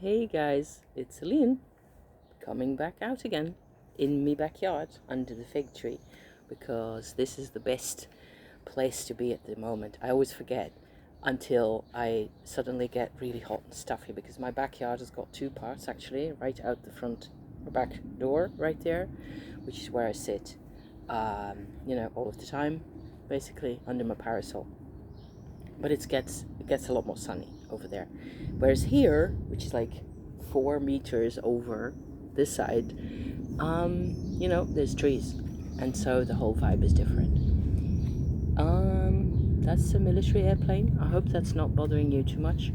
Hey guys, it's Celine coming back out again in my backyard under the fig tree because this is the best place to be at the moment. I always forget until I suddenly get really hot and stuffy because my backyard has got two parts actually, right out the front or back door right there, which is where I sit, all of the time, basically under my parasol. But it gets a lot more sunny over there. Whereas here, which is like 4 meters over this side, there's trees, and so the whole vibe is different. That's a military airplane. I hope that's not bothering you too much.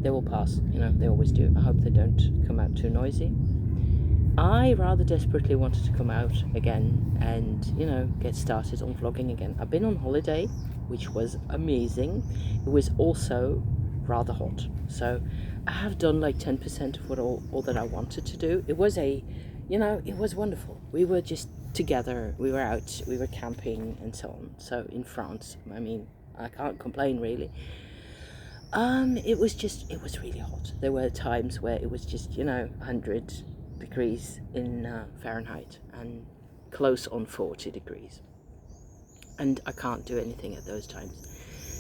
They will pass, they always do. I hope they don't come out too noisy. I rather desperately wanted to come out again and, get started on vlogging again. I've been on holiday, which was amazing. It was also rather hot. So I have done like 10% of what all that I wanted to do. It was it was wonderful. We were just together. We were out, we were camping and so on. So in France, I mean, I can't complain really. It was really hot. There were times where it was just, 100 degrees in Fahrenheit and close on 40 degrees. And I can't do anything at those times.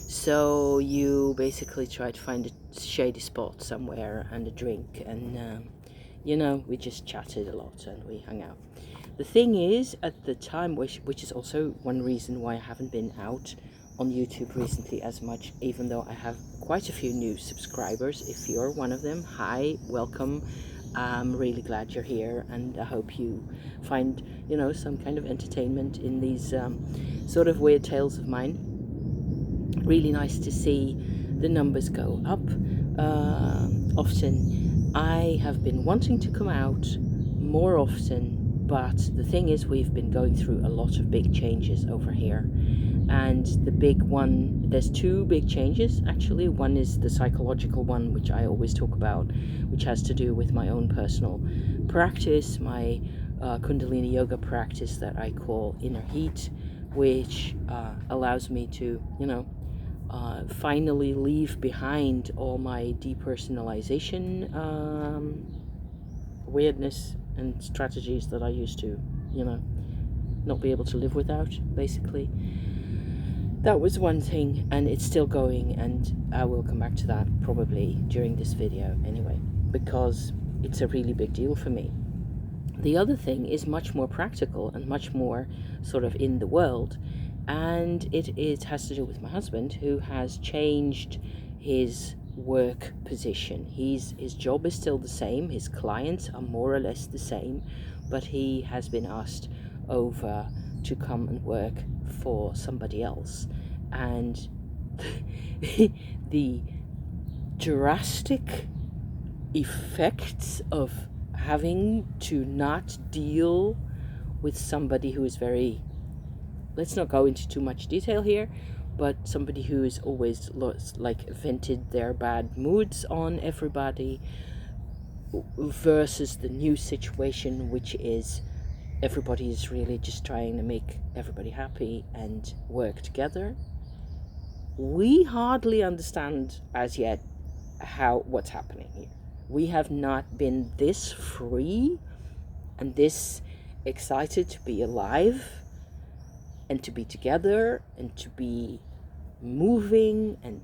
So you basically try to find a shady spot somewhere and a drink. And, we just chatted a lot and we hung out. The thing is, at the time, which is also one reason why I haven't been out on YouTube recently as much, even though I have quite a few new subscribers. If you're one of them, hi, welcome. I'm really glad you're here, and I hope you find, some kind of entertainment in these sort of weird tales of mine. Really nice to see the numbers go up often. I have been wanting to come out more often, but the thing is, we've been going through a lot of big changes over here. And the big one, there's two big changes actually. One is the psychological one, which I always talk about, which has to do with my own personal practice, my Kundalini yoga practice that I call Inner Heat, which allows me to, finally leave behind all my depersonalization weirdness and strategies that I used to, not be able to live without, basically. That was one thing, and it's still going, and I will come back to that probably during this video anyway, because it's a really big deal for me. The other thing is much more practical and much more sort of in the world, and it has to do with my husband, who has changed his work position. His job is still the same, his clients are more or less the same, but he has been asked over to come and work for somebody else. And the drastic effects of having to not deal with somebody who is very, let's not go into too much detail here, but somebody who is always like vented their bad moods on everybody, versus the new situation, which is everybody is really just trying to make everybody happy and work together. We hardly understand as yet what's happening here. We have not been this free and this excited to be alive and to be together and to be moving and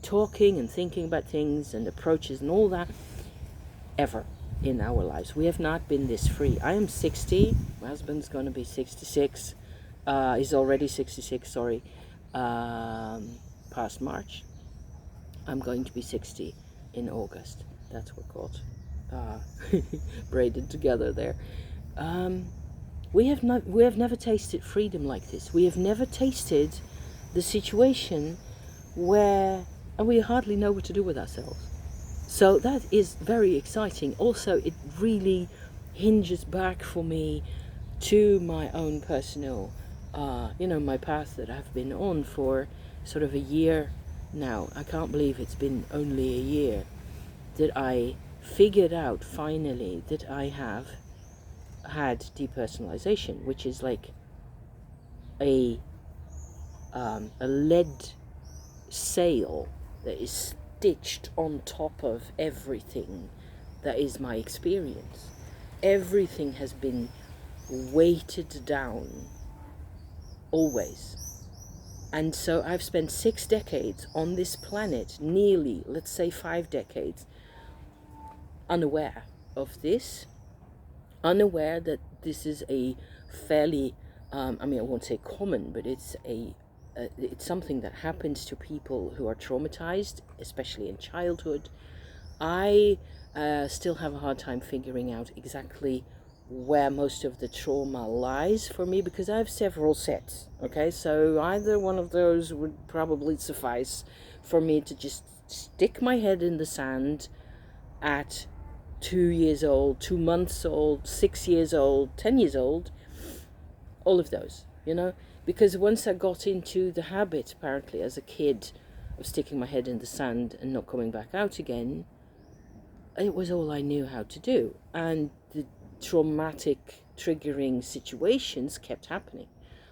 talking and thinking about things and approaches and all that ever in our lives. We have not been this free. I am 60. My husband's going to be 66. He's already 66, sorry. Past March. I'm going to be 60 in August. That's what got braided together there. We have never tasted freedom like this. We have never tasted the situation where we hardly know what to do with ourselves. So that is very exciting. Also, it really hinges back for me to my own personal, my path that I've been on for sort of a year now. I can't believe it's been only a year that I figured out finally that I have had depersonalization, which is like a lead sail that is stitched on top of everything that is my experience. Everything has been weighted down, always. And so I've spent 6 decades on this planet, nearly, let's say 5 decades, unaware of this, unaware that this is a fairly, I won't say common, but it's something that happens to people who are traumatized, especially in childhood. I still have a hard time figuring out exactly where most of the trauma lies for me, because I have several sets, okay? So either one of those would probably suffice for me to just stick my head in the sand at 2 years old, 2 months old, 6 years old, 10 years old, all of those, because once I got into the habit, apparently, as a kid, of sticking my head in the sand and not coming back out again, it was all I knew how to do. And the traumatic triggering situations kept happening.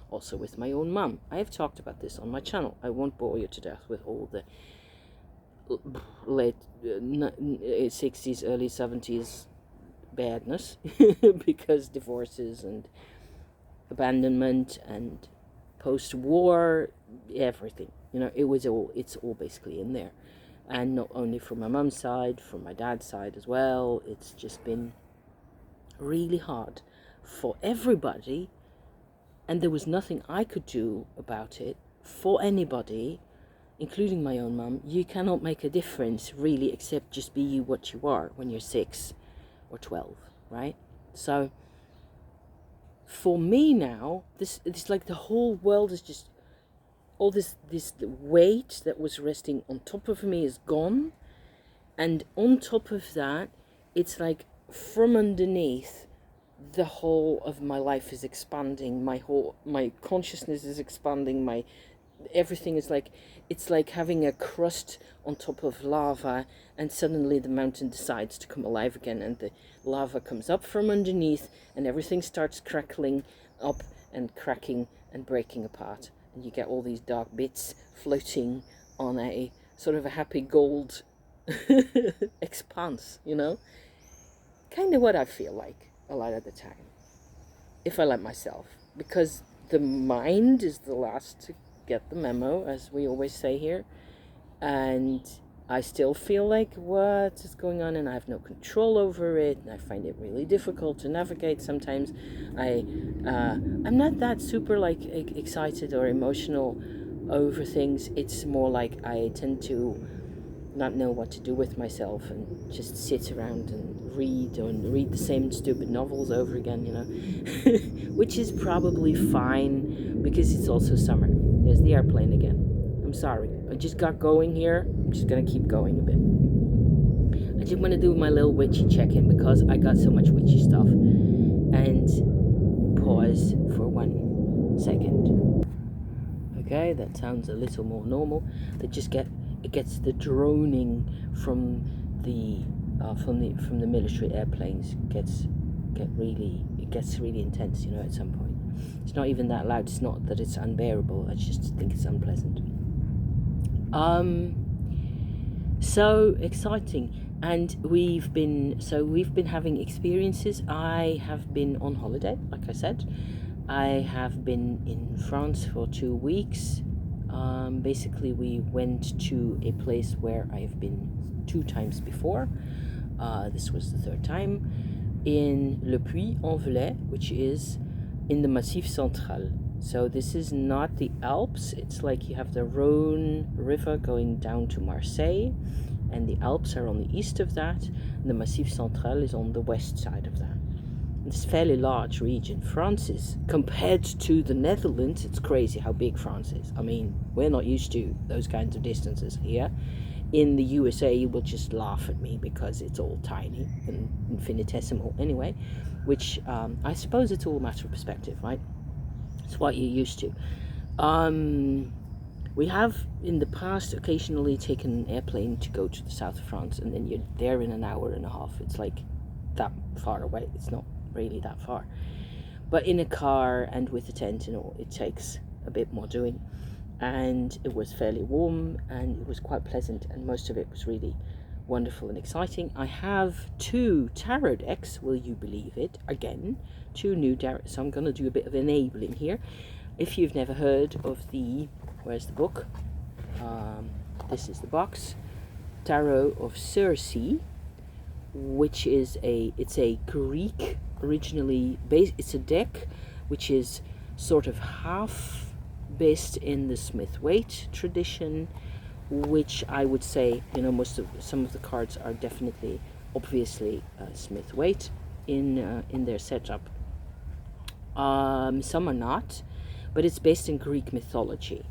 Also with my own mum. I have talked about this on my channel. I won't bore you to death with all the late 60s, early 70s badness, because divorces and abandonment and post-war, everything, it's all basically in there. And not only from my mum's side, from my dad's side as well. It's just been really hard for everybody, and there was nothing I could do about it for anybody, including my own mum. You cannot make a difference, really, except just be you what you are when you're 6 or 12, right? So for me now, it's like the whole world is just, all this weight that was resting on top of me is gone. And on top of that, it's like from underneath, the whole of my life is expanding. My consciousness is expanding. Everything is like, it's like having a crust on top of lava, and suddenly the mountain decides to come alive again, and the lava comes up from underneath, and everything starts crackling up and cracking and breaking apart. And you get all these dark bits floating on a sort of a happy gold expanse, kind of what I feel like a lot of the time, if I let myself, because the mind is the last to get the memo, as we always say here, and I still feel like what is going on, and I have no control over it, and I find it really difficult to navigate sometimes. I'm not that super excited or emotional over things. It's more like I tend to not know what to do with myself and just sit around and read the same stupid novels over again, which is probably fine, because it's also summer. There's the airplane again. I'm sorry, I just got going here. I'm just gonna keep going a bit. I just want to do my little witchy check-in, because I got so much witchy stuff. And pause for 1 second. Okay, that sounds a little more normal. It gets the droning from the military airplanes gets really intense, at some point. It's not even that loud. It's not that it's unbearable. I just think it's unpleasant. So exciting. And we've been having experiences. I have been on holiday, like I said. I have been in France for 2 weeks. Basically, we went to a place where I have been 2 times before. This was the 3rd time, in Le Puy-en-Velay, which is in the Massif Central. So this is not the Alps. It's like you have the Rhone River going down to Marseille, and the Alps are on the east of that, and the Massif Central is on the west side of that. It's a fairly large region. France is, compared to the Netherlands, it's crazy how big France is. I mean, we're not used to those kinds of distances here. In the USA, you will just laugh at me because it's all tiny and infinitesimal anyway, which I suppose it's all a matter of perspective, right? It's what you're used to. We have in the past occasionally taken an airplane to go to the south of France, and then you're there in an hour and a half. It's like that far away. It's not really that far. But in a car and with a tent and all, it takes a bit more doing. and it was fairly warm, and it was quite pleasant, and most of it was really wonderful and exciting. I have 2 tarot decks, will you believe it? Again, 2 new tarot, so I'm going to do a bit of enabling here. If you've never heard of where's the book? This is the box. Tarot of Circe, which is it's a Greek, originally based, it's a deck which is sort of half based in the Smith-Waite tradition, which I would say, some of the cards are definitely, obviously, Smith-Waite in their setup. Some are not, but it's based in Greek mythology.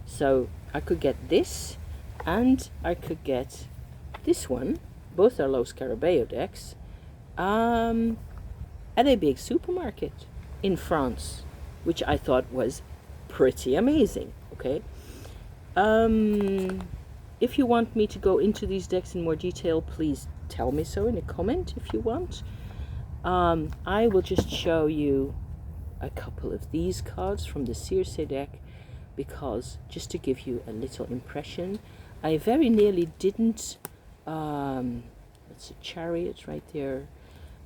So I could get this, and I could get this one. Both are Los Scarabeo decks, at a big supermarket in France, which I thought was pretty amazing. Okay. If you want me to go into these decks in more detail, please tell me so in a comment if you want. I will just show you a couple of these cards from the Circe deck, because just to give you a little impression, I very nearly didn't, it's a Chariot right there,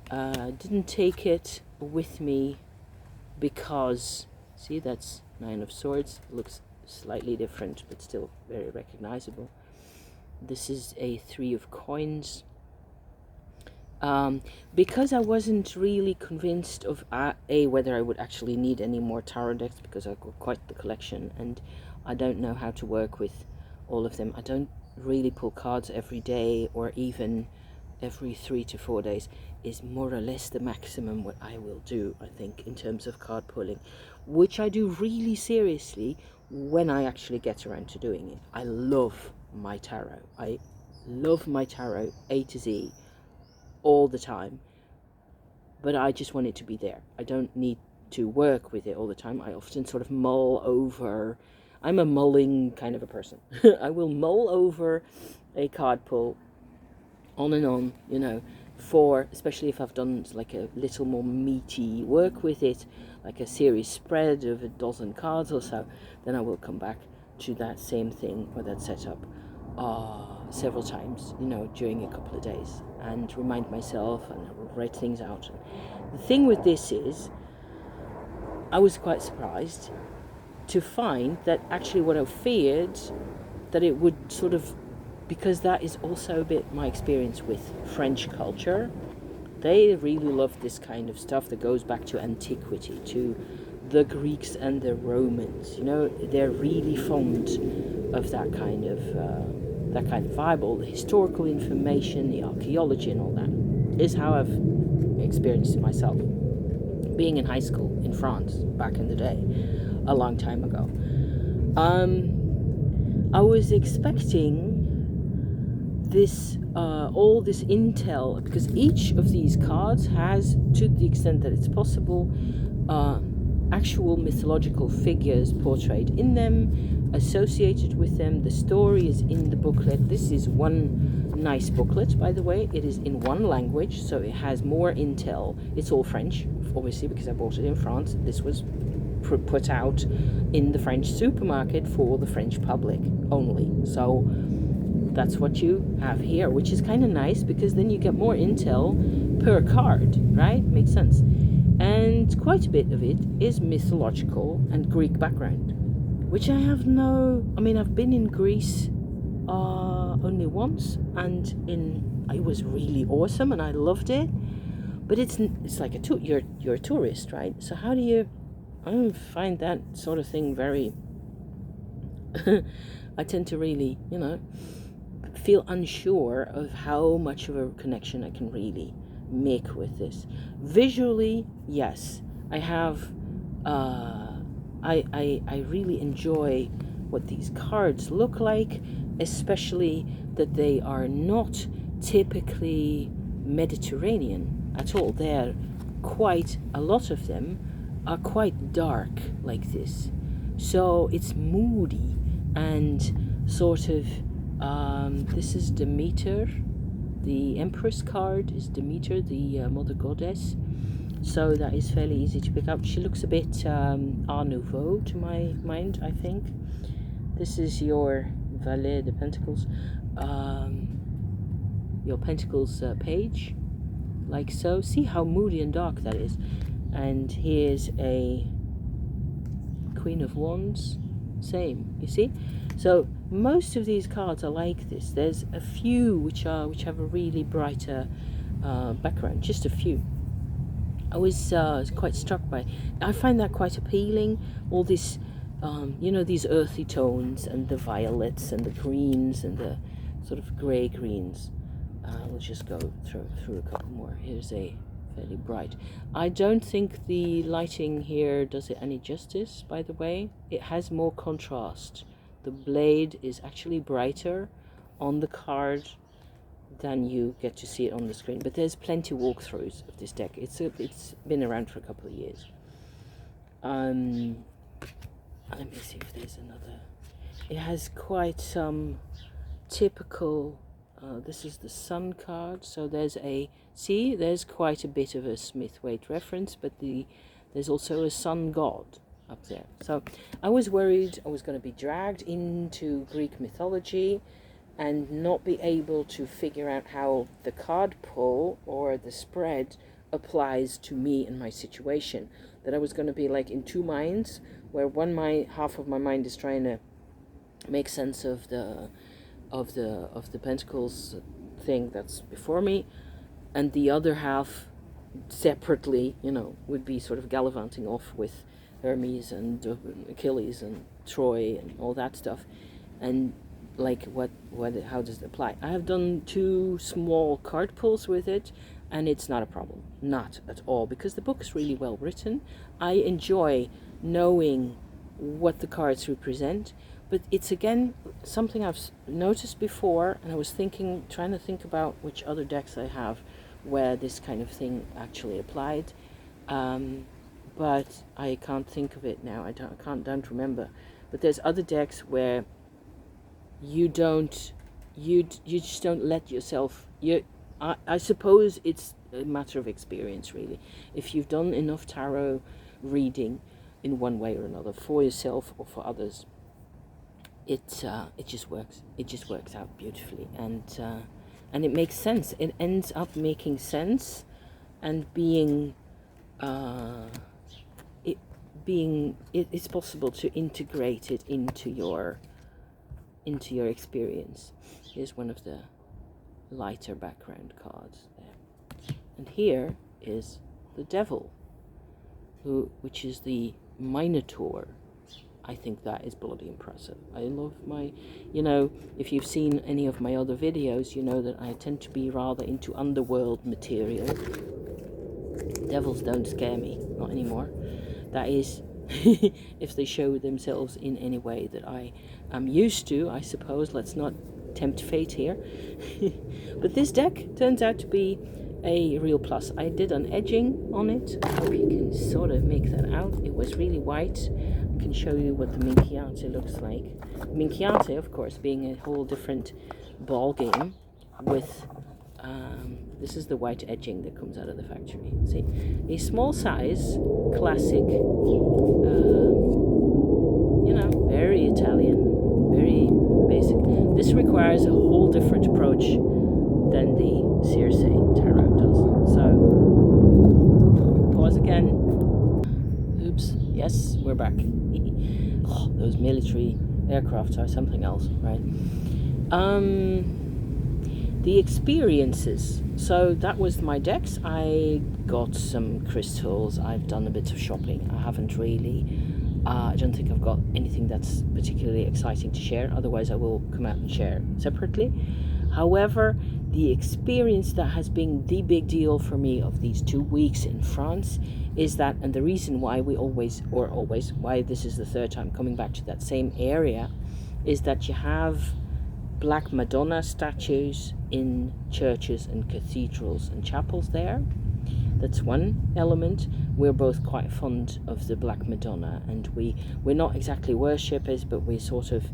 didn't take it with me because, see, that's 9 of Swords, looks slightly different but still very recognizable. This is a 3 of Coins. Because I wasn't really convinced of whether I would actually need any more tarot decks, because I've got quite the collection and I don't know how to work with all of them. I don't really pull cards every day, or even every 3 to 4 days is more or less the maximum what I will do, I think, in terms of card pulling, which I do really seriously when I actually get around to doing it. I love my tarot. I love my tarot A to Z all the time, but I just want it to be there. I don't need to work with it all the time. I often sort of mull over. I'm a mulling kind of a person. I will mull over a card pull on and on, especially if I've done like a little more meaty work with it, like a series spread of a dozen cards or so, then I will come back to that same thing or that setup several times, during a couple of days, and remind myself and write things out. The thing with this is, I was quite surprised to find that actually what I feared, that it would sort of, because that is also a bit my experience with French culture. They really love this kind of stuff that goes back to antiquity, to the Greeks and the Romans. They're really fond of that kind of vibe. All the historical information, the archaeology and all that is how I've experienced it myself, being in high school in France back in the day, a long time ago. I was expecting this all this intel, because each of these cards has, to the extent that it's possible, actual mythological figures portrayed in them, associated with them. The story is in the booklet. This is one nice booklet, by the way. It is in one language, so it has more intel. It's all French, obviously, because I bought it in France. This was put out in the French supermarket for the French public only. So that's what you have here, which is kind of nice, because then you get more intel per card, right? Makes sense. And quite a bit of it is mythological and Greek background, which I have I've been in Greece only once, and it was really awesome and I loved it, but it's like you're a tourist, right? So how do you, I don't find that sort of thing very I tend to really, feel unsure of how much of a connection I can really make with this. Visually, yes, I have I really enjoy what these cards look like, especially that they are not typically Mediterranean at all. They're quite, a lot of them are quite dark like this, so it's moody and sort of this is Demeter. The Empress card is Demeter, the Mother Goddess. So that is fairly easy to pick up. She looks a bit Art Nouveau to my mind, I think. This is your Valet de Pentacles, your Pentacles page, like so. See how moody and dark that is. And here's a Queen of Wands, same, you see. So most of these cards are like this. There's a few which have a really brighter background, just a few. I was quite struck by, I find that quite appealing, all this you know, these earthy tones and the violets and the greens and the sort of grey greens. We'll just go through a couple more. Here's a fairly bright. I don't think the lighting here does it any justice, by the way. It has more contrast. The blade is actually brighter on the card than you get to see it on the screen. But there's plenty of walkthroughs of this deck. It's been around for a couple of years. Let me see if there's another. It has quite some typical. This is the Sun card, so there's quite a bit of a Smith-Waite reference, but there's also a sun god up there. So I was worried I was going to be dragged into Greek mythology and not be able to figure out how the card pull or the spread applies to me and my situation. That I was going to be like in two minds, where half of my mind is trying to make sense of the Pentacles thing that's before me, and the other half separately, you know, would be sort of gallivanting off with Hermes and Achilles and Troy and all that stuff, and like how does it apply? I have done 2 small card pulls with it, and it's not a problem, not at all, because the book is really well written. I enjoy knowing what the cards represent. But it's, again, something I've noticed before, and I was trying to think about which other decks I have where this kind of thing actually applied. But I can't think of it now. I don't remember. But there's other decks where you just don't let yourself. I suppose it's a matter of experience, really. If you've done enough tarot reading in one way or another for yourself or for others, it just works. It just works out beautifully, and it makes sense. It ends up making sense, and it's possible to integrate it into your experience. Here's one of the lighter background cards there, and here is the Devil, which is the Minotaur. I think that is bloody impressive. I love if you've seen any of my other videos, you know that I tend to be rather into underworld material. Devils don't scare me, not anymore. That is, if they show themselves in any way that I am used to, I suppose. Let's not tempt fate here. But this deck turns out to be a real plus. I did an edging on it. I hope you can sort of make that out. It was really white. I can show you what the Minchiate looks like. Minchiate, of course, being a whole different ball game with this is the white edging that comes out of the factory. See, a small size, classic, very Italian, very basic. This requires a whole different approach than the Circe tarot does. So, pause again. Oops. Yes, we're back. Oh, those military aircraft are something else, right? The experiences. So that was my decks. I got some crystals. I've done a bit of shopping. I haven't really. I don't think I've got anything that's particularly exciting to share. Otherwise, I will come out and share separately. However, the experience that has been the big deal for me of these 2 weeks in France is that, and the reason why why this is the third time coming back to that same area, is that you have Black Madonna statues in churches and cathedrals and chapels there. That's one element. We're both quite fond of the Black Madonna, and we're not exactly worshippers, but we're sort of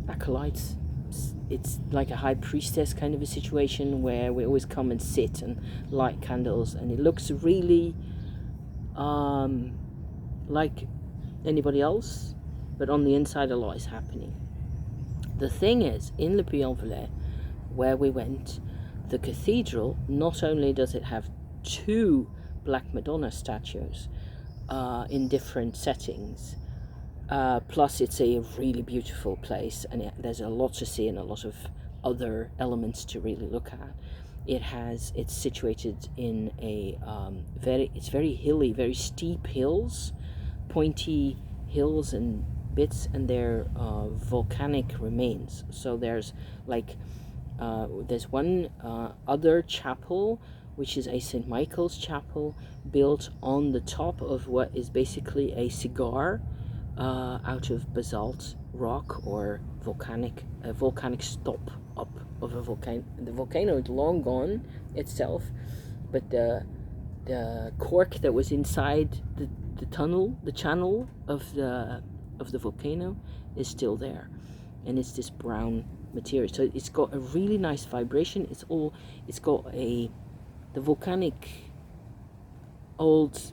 acolytes. It's like a high priestess kind of a situation where we always come and sit and light candles, and it looks really like anybody else. but on the inside a lot is happening. The thing is, in Le Puy-en-Velay, where we went, the cathedral, not only does it have 2 Black Madonna statues in different settings, plus it's a really beautiful place, and there's a lot to see and a lot of other elements to really look at. It's situated in a it's very hilly, very steep hills, pointy hills and bits, and they're volcanic remains. So there's like there's one other chapel, which is a St. Michael's chapel, built on the top of what is basically a cigar out of basalt rock or volcanic stop up of a volcano. The volcano is long gone itself, but the cork that was inside the channel of the volcano is still there, and it's this brown material. So it's got a really nice vibration. It's got the volcanic old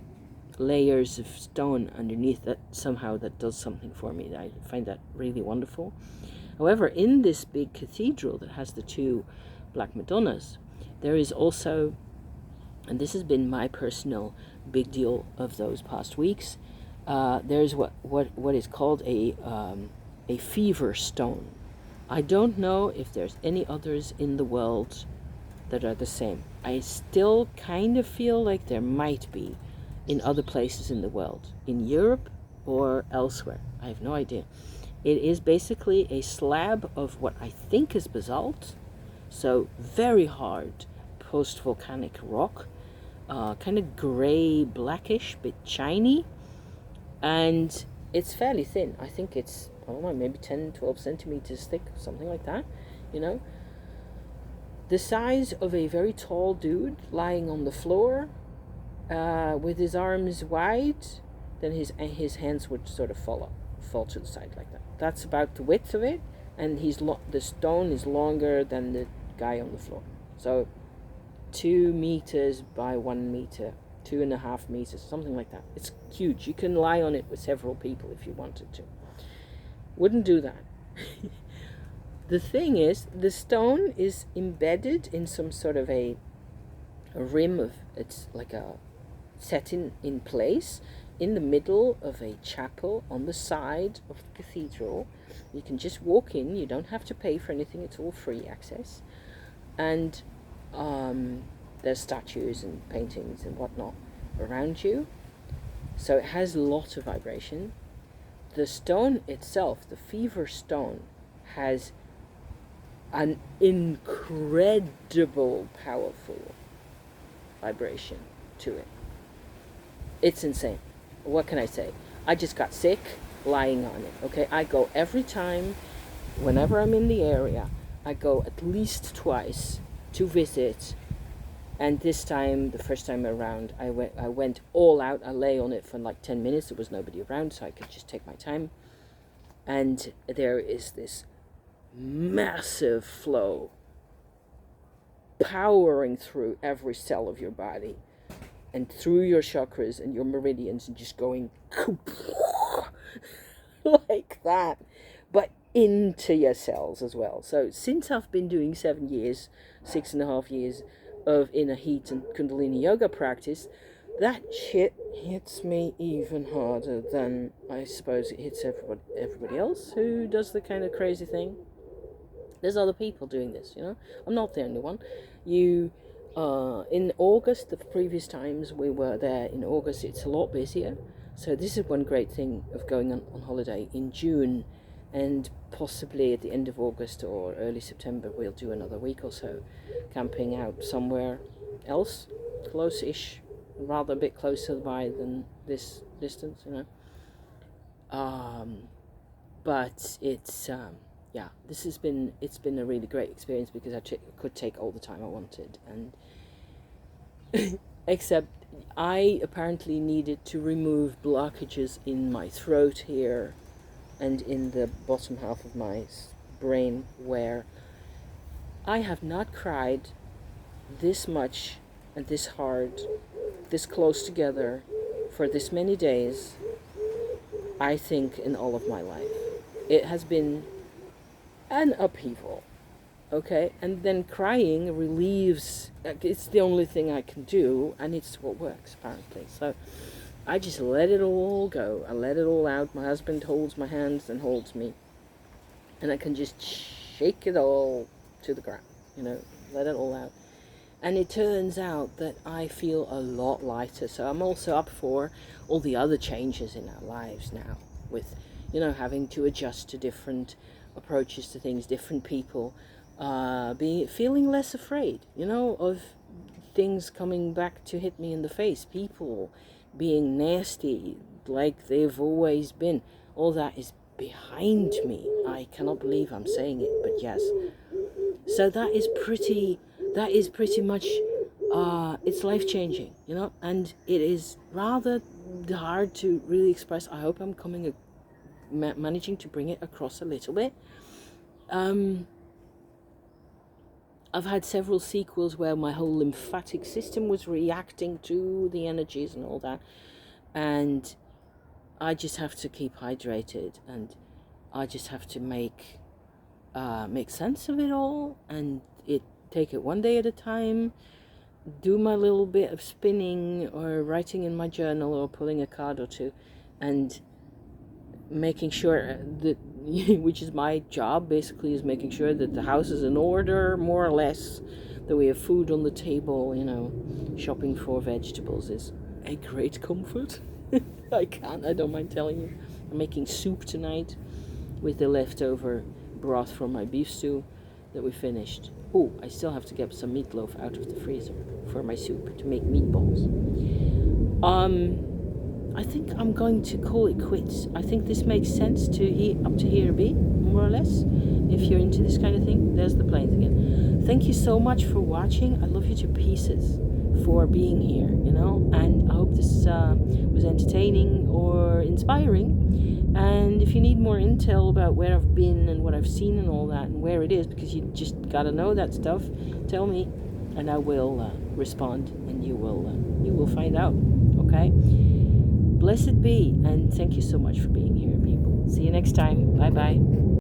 layers of stone underneath that somehow that does something for me. I find that really wonderful. However, in this big cathedral that has the 2 Black Madonnas, there is also, and this has been my personal big deal of those past weeks, there's what is called a fever stone. I don't know if there's any others in the world that are the same. I still kind of feel like there might be in other places in the world, in Europe or elsewhere. I have no idea. It is basically a slab of what I think is basalt, so very hard post-volcanic rock, kind of gray, blackish, bit shiny, and it's fairly thin. I think it's, I don't know, maybe 10-12 centimeters thick, something like that, you know. The size of a very tall dude lying on the floor with his arms wide, then his hands would sort of fall to the side like that. That's about the width of it, and the stone is longer than the guy on the floor. So 2 meters by 1 meter, 2.5 meters, something like that. It's huge. You can lie on it with several people if you wanted to. Wouldn't do that. The thing is, the stone is embedded in some sort of a rim of, it's like a set in place in the middle of a chapel on the side of the cathedral. You can just walk in, you don't have to pay for anything, it's all free access. And there's statues and paintings and whatnot around you. So it has a lot of vibration. The stone itself, the fever stone, has an incredible, powerful vibration to it. It's insane. What can I say? I just got sick lying on it, okay? I go every time, whenever I'm in the area, I go at least twice to visit. And this time, the first time around, I went all out. I lay on it for like 10 minutes. There was nobody around, so I could just take my time. And there is this massive flow powering through every cell of your body and through your chakras and your meridians, and just going like that, but into your cells as well. So since I've been doing 7 years, 6.5 years of inner heat and Kundalini yoga practice, that shit hits me even harder than I suppose it hits everybody else who does the kind of crazy thing. There's other people doing this, you know. I'm not the only one. In August, the previous times we were there in August, it's a lot busier. So this is one great thing of going on holiday in June, and possibly at the end of August or early September we'll do another week or so camping out somewhere else, close-ish, rather a bit closer by than this distance, you know. But it's it's been a really great experience because I could take all the time I wanted, and except I apparently needed to remove blockages in my throat here and in the bottom half of my brain, where I have not cried this much and this hard, this close together for this many days. I think, in all of my life. It has been an upheaval, okay? And then crying relieves, it's the only thing I can do, and it's what works, apparently. So I just let it all go. I let it all out. My husband holds my hands and holds me, and I can just shake it all to the ground, let it all out. And it turns out that I feel a lot lighter. So I'm also up for all the other changes in our lives now, with, having to adjust to different approaches to things, different people, feeling less afraid, of things coming back to hit me in the face, people being nasty like they've always been. All that is behind me. I cannot believe I'm saying it, but yes. So that is pretty much, it's life-changing, and it is rather hard to really express. I hope I'm managing to bring it across a little bit. I've had several sequels where my whole lymphatic system was reacting to the energies and all that, and I just have to keep hydrated, and I just have to make sense of it all, and take it one day at a time, do my little bit of spinning or writing in my journal or pulling a card or two, and making sure that, which is my job basically, is making sure that the house is in order, more or less, that we have food on the table. Shopping for vegetables is a great comfort. I don't mind telling you. I'm making soup tonight with the leftover broth from my beef stew that we finished. Oh, I still have to get some meatloaf out of the freezer for my soup to make meatballs. I think I'm going to call it quits. I think this makes sense up to here a bit, more or less. If you're into this kind of thing, there's the planes again. Thank you so much for watching. I love you to pieces for being here, and I hope this was entertaining or inspiring. And if you need more intel about where I've been and what I've seen and all that, and where it is, because you just gotta know that stuff, tell me, and I will respond, and you will find out. Okay? Blessed be, and thank you so much for being here, people. See you next time. Bye bye.